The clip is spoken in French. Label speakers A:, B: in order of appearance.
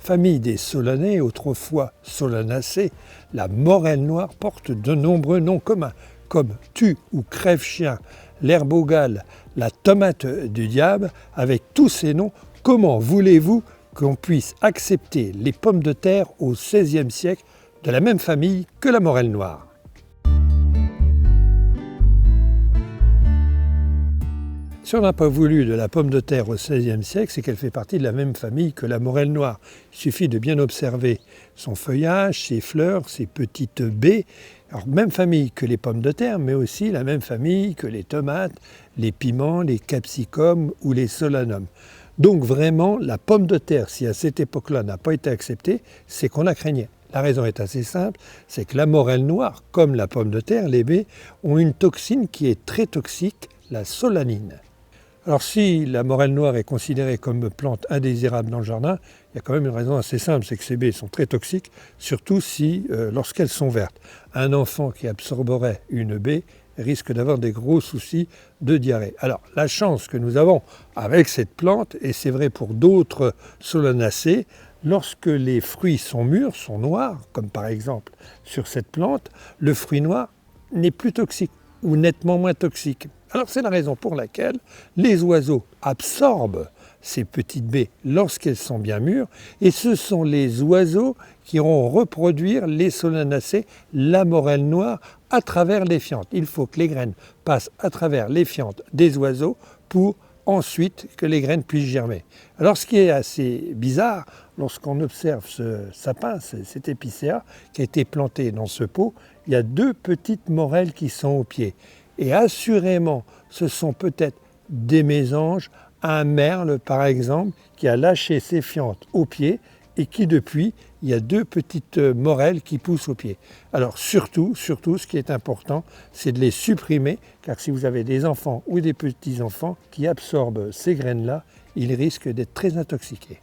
A: famille des Solanées, autrefois Solanacées, la morelle noire porte de nombreux noms communs, comme tue ou crève-chien, l'herbe au gale, la tomate du diable. Avec tous ces noms, comment voulez-vous qu'on puisse accepter les pommes de terre au XVIe siècle de la même famille que la morelle noire? Si on n'a pas voulu de la pomme de terre au XVIe siècle, c'est qu'elle fait partie de la même famille que la morelle noire. Il suffit de bien observer son feuillage, ses fleurs, ses petites baies. Alors, même famille que les pommes de terre, mais aussi la même famille que les tomates, les piments, les capsicums ou les solanums. Donc vraiment, la pomme de terre, si à cette époque-là n'a pas été acceptée, c'est qu'on la craignait. La raison est assez simple, c'est que la morelle noire, comme la pomme de terre, les baies, ont une toxine qui est très toxique, la solanine. Alors si la morelle noire est considérée comme plante indésirable dans le jardin, il y a quand même une raison assez simple, c'est que ces baies sont très toxiques, surtout lorsqu'elles sont vertes. Un enfant qui absorberait une baie risque d'avoir des gros soucis de diarrhée. Alors la chance que nous avons avec cette plante, et c'est vrai pour d'autres solanacées, lorsque les fruits sont mûrs, sont noirs, comme par exemple sur cette plante, le fruit noir n'est plus toxique ou nettement moins toxique. Alors c'est la raison pour laquelle les oiseaux absorbent ces petites baies lorsqu'elles sont bien mûres, et ce sont les oiseaux qui iront reproduire les solanacées, la morelle noire, à travers les fientes. Il faut que les graines passent à travers les fientes des oiseaux pour ensuite que les graines puissent germer. Alors ce qui est assez bizarre, lorsqu'on observe ce sapin, cet épicéa qui a été planté dans ce pot, il y a deux petites morelles qui sont au pied. Et assurément, ce sont peut-être des mésanges, un merle par exemple, qui a lâché ses fientes au pied et qui depuis, il y a deux petites morelles qui poussent au pied. Alors surtout, ce qui est important, c'est de les supprimer, car si vous avez des enfants ou des petits-enfants qui absorbent ces graines-là, ils risquent d'être très intoxiqués.